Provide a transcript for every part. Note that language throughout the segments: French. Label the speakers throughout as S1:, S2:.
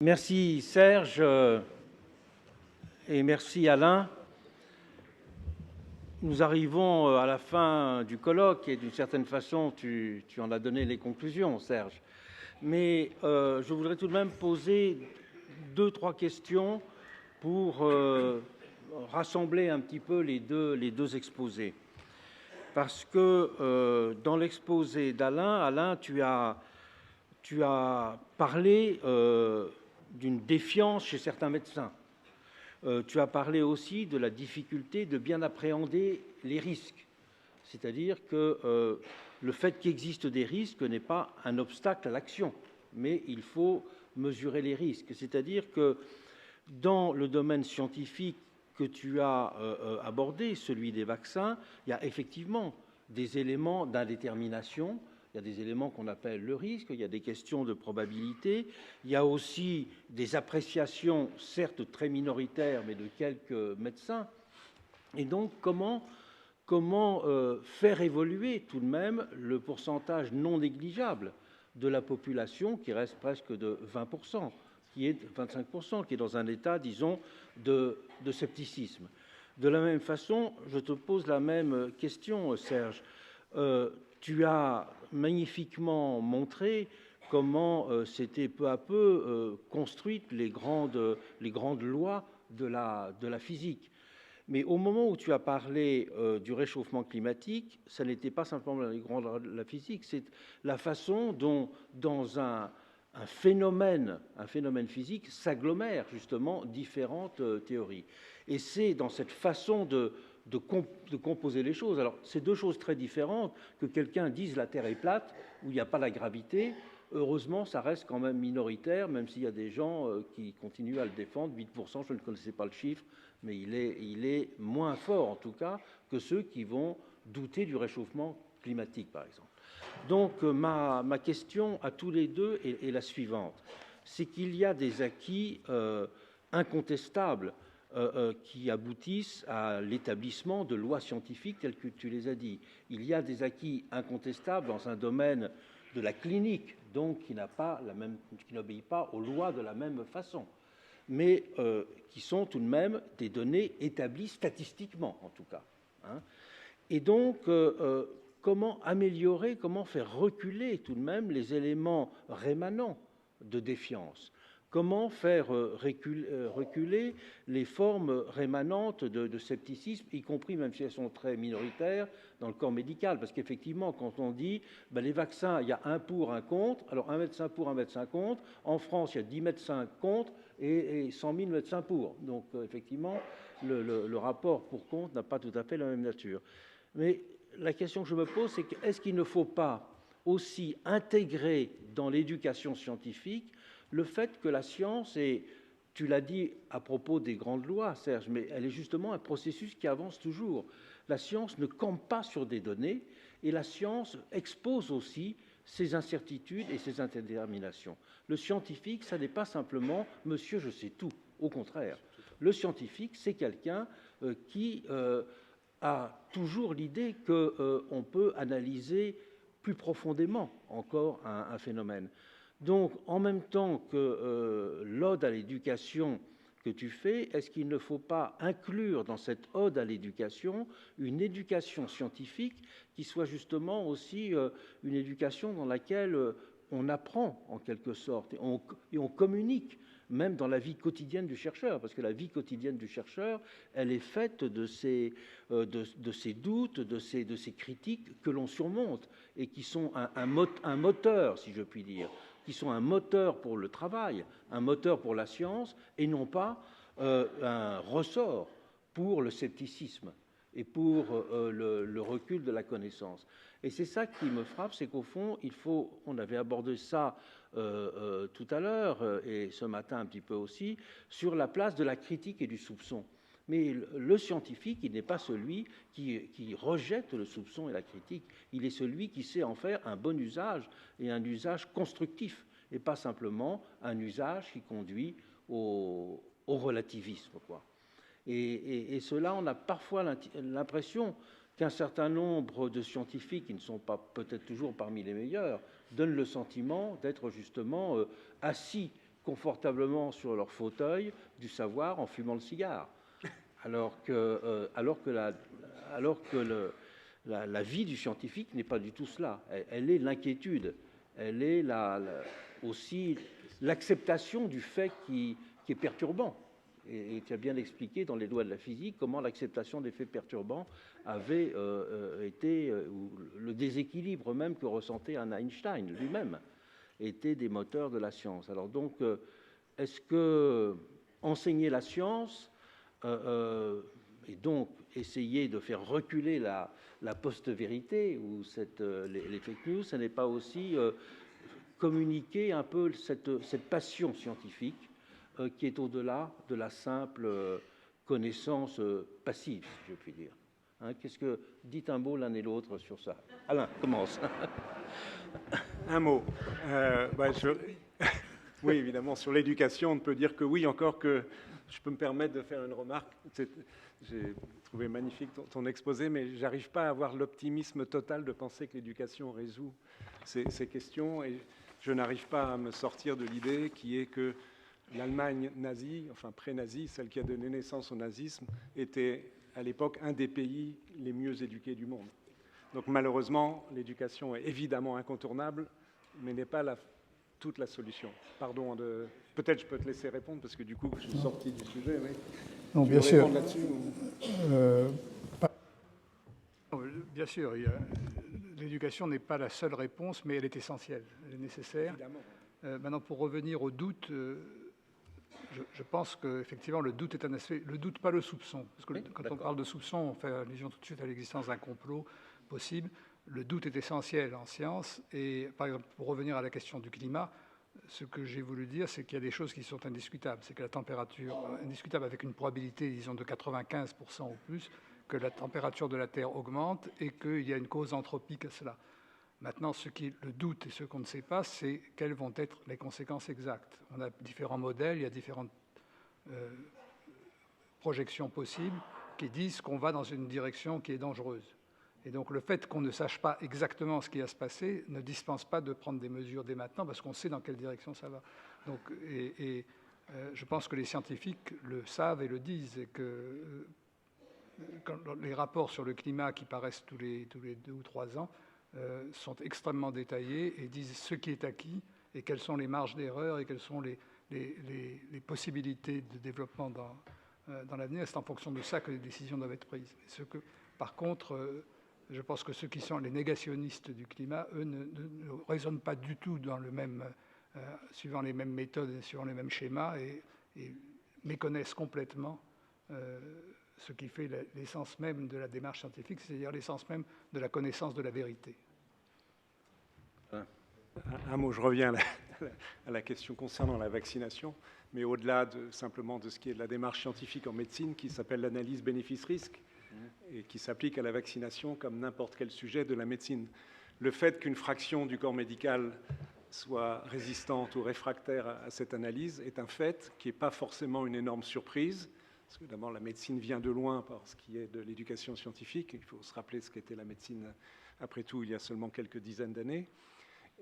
S1: Merci Serge et merci Alain. Nous arrivons à la fin du colloque et d'une certaine façon, tu en as donné les conclusions, Serge. Mais je voudrais tout de même poser 2-3 questions pour rassembler un petit peu les deux exposés. Parce que dans l'exposé d'Alain, Alain, tu as parlé d'une défiance chez certains médecins. Tu as parlé aussi de la difficulté de bien appréhender les risques. C'est-à-dire que le fait qu'il existe des risques n'est pas un obstacle à l'action, mais il faut mesurer les risques. C'est-à-dire que dans le domaine scientifique que tu as abordé, celui des vaccins, il y a effectivement des éléments d'indétermination. Il y a des éléments qu'on appelle le risque, il y a des questions de probabilité, il y a aussi des appréciations, certes très minoritaires, mais de quelques médecins. Et donc, comment faire évoluer tout de même le pourcentage non négligeable de la population, qui reste presque de 20%, qui est 25%, qui est dans un état, disons, de scepticisme. De la même façon, je te pose la même question, Serge. Tu as magnifiquement montré comment s'étaient peu à peu construites les grandes lois de la physique. Mais au moment où tu as parlé du réchauffement climatique, ça n'était pas simplement les grandes lois de la physique, c'est la façon dont, dans un phénomène physique, s'agglomèrent justement différentes théories. Et c'est dans cette façon de composer les choses. Alors, c'est deux choses très différentes. Que quelqu'un dise la Terre est plate, où il n'y a pas la gravité, heureusement, ça reste quand même minoritaire, même s'il y a des gens qui continuent à le défendre. 8%, je ne connaissais pas le chiffre, mais il est moins fort, en tout cas, que ceux qui vont douter du réchauffement climatique, par exemple. Donc, ma question à tous les deux est la suivante. C'est qu'il y a des acquis incontestables qui aboutissent à l'établissement de lois scientifiques telles que tu les as dit. Il y a des acquis incontestables dans un domaine de la clinique, donc qui n'obéit pas aux lois de la même façon, mais qui sont tout de même des données établies statistiquement, en tout cas. Hein. Et donc, comment améliorer, comment faire reculer tout de même les éléments rémanents de défiance? Comment faire reculer les formes rémanentes de scepticisme, y compris, même si elles sont très minoritaires, dans le corps médical? Parce qu'effectivement, quand on dit les vaccins, il y a un pour, un contre, alors un médecin pour, un médecin contre. En France, il y a 10 médecins contre et 100 000 médecins pour. Donc, effectivement, le rapport pour-contre n'a pas tout à fait la même nature. Mais la question que je me pose, c'est est-ce qu'il ne faut pas aussi intégrer dans l'éducation scientifique le fait que la science est, tu l'as dit à propos des grandes lois, Serge, mais elle est justement un processus qui avance toujours. La science ne campe pas sur des données et la science expose aussi ses incertitudes et ses indéterminations. Le scientifique, ça n'est pas simplement « monsieur, je sais tout », au contraire. Le scientifique, c'est quelqu'un qui a toujours l'idée qu'on peut analyser plus profondément encore un phénomène. Donc, en même temps que l'ode à l'éducation que tu fais, est-ce qu'il ne faut pas inclure dans cette ode à l'éducation une éducation scientifique qui soit justement aussi une éducation dans laquelle on apprend en quelque sorte et on communique même dans la vie quotidienne du chercheur, parce que la vie quotidienne du chercheur, elle est faite de ces doutes, de ces critiques que l'on surmonte et qui sont un moteur, si je puis dire, qui sont un moteur pour le travail, un moteur pour la science, et non pas un ressort pour le scepticisme et pour le recul de la connaissance. Et c'est ça qui me frappe, c'est qu'au fond, on avait abordé ça tout à l'heure, et ce matin un petit peu aussi, sur la place de la critique et du soupçon. Mais le scientifique, il n'est pas celui qui rejette le soupçon et la critique, il est celui qui sait en faire un bon usage et un usage constructif, et pas simplement un usage qui conduit au relativisme, quoi. Et cela, on a parfois l'impression qu'un certain nombre de scientifiques, qui ne sont pas peut-être toujours parmi les meilleurs, donnent le sentiment d'être justement assis confortablement sur leur fauteuil du savoir en fumant le cigare, alors que la vie du scientifique n'est pas du tout cela. Elle est l'inquiétude, elle est aussi l'acceptation du fait qui est perturbant. Et tu as bien expliqué dans les lois de la physique comment l'acceptation des faits perturbants avait été, ou le déséquilibre même que ressentait un Einstein lui-même, était des moteurs de la science. Alors donc, est-ce que enseigner la science et donc essayer de faire reculer la post-vérité ou les fake news, ce n'est pas aussi communiquer un peu cette passion scientifique qui est au-delà de la simple connaissance passive, si je puis dire. Hein, dites un mot l'un et l'autre sur ça. Alain, commence.
S2: Un mot. Oui, évidemment, sur l'éducation, on ne peut dire que oui, encore que je peux me permettre de faire une remarque. J'ai trouvé magnifique ton exposé, mais je n'arrive pas à avoir l'optimisme total de penser que l'éducation résout ces questions. Et je n'arrive pas à me sortir de l'idée qui est que l'Allemagne nazie, enfin pré-nazie, celle qui a donné naissance au nazisme, était à l'époque un des pays les mieux éduqués du monde. Donc malheureusement, l'éducation est évidemment incontournable, mais n'est pas toute la solution. Pardon, peut-être je peux te laisser répondre, parce que du coup, je suis sorti du sujet. Mais
S3: non, bien sûr. Bien sûr, l'éducation n'est pas la seule réponse, mais elle est essentielle, elle est nécessaire. Maintenant, pour revenir au doute, je pense qu'effectivement, le doute est un aspect. Le doute, pas le soupçon. Parce que quand on parle de soupçon, on fait allusion tout de suite à l'existence d'un complot possible. Le doute est essentiel en science. Et par exemple, pour revenir à la question du climat, ce que j'ai voulu dire, c'est qu'il y a des choses qui sont indiscutables. C'est que la température, indiscutable avec une probabilité, disons, de 95% ou plus, que la température de la Terre augmente et qu'il y a une cause anthropique à cela. Maintenant, le doute et ce qu'on ne sait pas, c'est quelles vont être les conséquences exactes. On a différents modèles, il y a différentes projections possibles qui disent qu'on va dans une direction qui est dangereuse. Et donc le fait qu'on ne sache pas exactement ce qui va se passer ne dispense pas de prendre des mesures dès maintenant parce qu'on sait dans quelle direction ça va. Donc, je pense que les scientifiques le savent et le disent, et que quand les rapports sur le climat qui paraissent tous les 2 ou 3 ans sont extrêmement détaillés et disent ce qui est acquis et quelles sont les marges d'erreur et quelles sont les possibilités de développement dans l'avenir. C'est en fonction de ça que les décisions doivent être prises. Par contre, je pense que ceux qui sont les négationnistes du climat, eux, ne raisonnent pas du tout suivant les mêmes méthodes et suivant les mêmes schémas et méconnaissent complètement ce qui fait l'essence même de la démarche scientifique, c'est-à-dire l'essence même de la connaissance de la vérité.
S2: Un mot, je reviens à la question concernant la vaccination, mais au-delà simplement de ce qui est de la démarche scientifique en médecine, qui s'appelle l'analyse bénéfice-risque, et qui s'applique à la vaccination comme n'importe quel sujet de la médecine. Le fait qu'une fraction du corps médical soit résistante ou réfractaire à cette analyse est un fait qui n'est pas forcément une énorme surprise, parce que d'abord la médecine vient de loin par ce qui est de l'éducation scientifique. Il faut se rappeler ce qu'était la médecine, après tout, il y a seulement quelques dizaines d'années,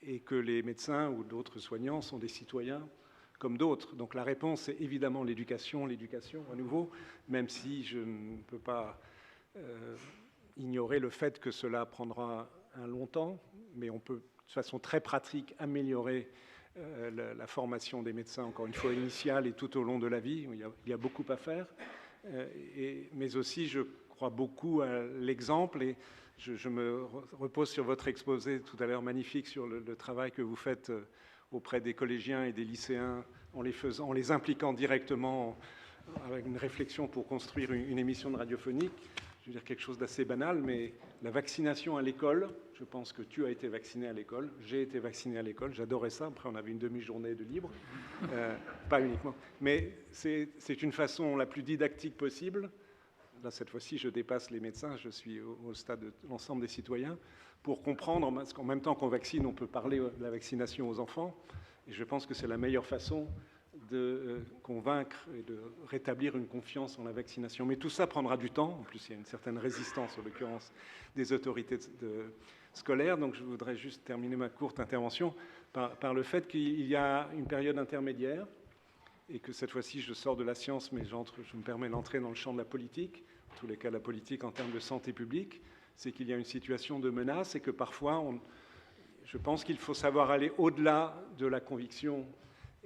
S2: et que les médecins ou d'autres soignants sont des citoyens comme d'autres. Donc la réponse est évidemment l'éducation à nouveau, même si je ne peux pas ignorer le fait que cela prendra un long temps, mais on peut de façon très pratique améliorer la formation des médecins, encore une fois initiale et tout au long de la vie. Il y a beaucoup à faire, mais aussi je crois beaucoup à l'exemple, et je me repose sur votre exposé tout à l'heure magnifique sur le travail que vous faites auprès des collégiens et des lycéens en les impliquant directement avec une réflexion pour construire une émission de radiophonique. Je veux dire quelque chose d'assez banal, mais la vaccination à l'école, je pense que tu as été vacciné à l'école, j'ai été vacciné à l'école, j'adorais ça, après on avait une demi-journée de libre, pas uniquement, mais c'est une façon la plus didactique possible. Là, cette fois-ci, je dépasse les médecins, je suis au stade de l'ensemble des citoyens, pour comprendre, parce qu'en même temps qu'on vaccine, on peut parler de la vaccination aux enfants, et je pense que c'est la meilleure façon de convaincre et de rétablir une confiance en la vaccination. Mais tout ça prendra du temps. En plus, il y a une certaine résistance, en l'occurrence, des autorités scolaires. Donc, je voudrais juste terminer ma courte intervention par le fait qu'il y a une période intermédiaire et que cette fois-ci, je sors de la science, mais je me permets d'entrer dans le champ de la politique, en tous les cas la politique en termes de santé publique, c'est qu'il y a une situation de menace et que parfois, je pense qu'il faut savoir aller au-delà de la conviction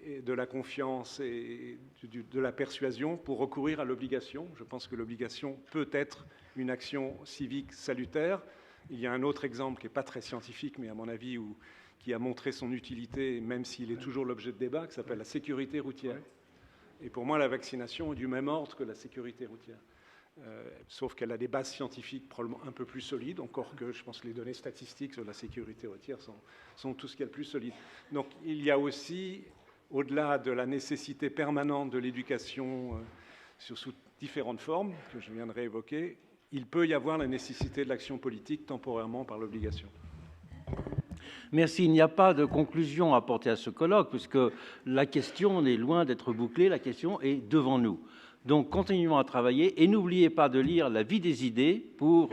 S2: et de la confiance et de la persuasion pour recourir à l'obligation. Je pense que l'obligation peut être une action civique salutaire. Il y a un autre exemple qui n'est pas très scientifique, mais à mon avis, qui a montré son utilité, même s'il est toujours l'objet de débat, qui s'appelle la sécurité routière. Et pour moi, la vaccination est du même ordre que la sécurité routière. Sauf qu'elle a des bases scientifiques probablement un peu plus solides, encore que je pense que les données statistiques sur la sécurité routière sont tout ce qu'il y a de plus solide. Donc il y a aussi, au-delà de la nécessité permanente de l'éducation sous différentes formes, que je viendrai évoquer, il peut y avoir la nécessité de l'action politique temporairement par l'obligation.
S1: Merci. Il n'y a pas de conclusion à apporter à ce colloque, puisque la question est loin d'être bouclée, la question est devant nous. Donc, continuons à travailler et n'oubliez pas de lire La vie des idées pour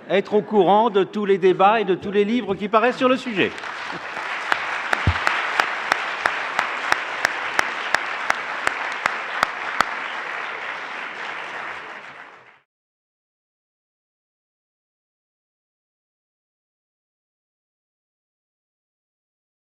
S1: être au courant de tous les débats et de tous les livres qui paraissent sur le sujet.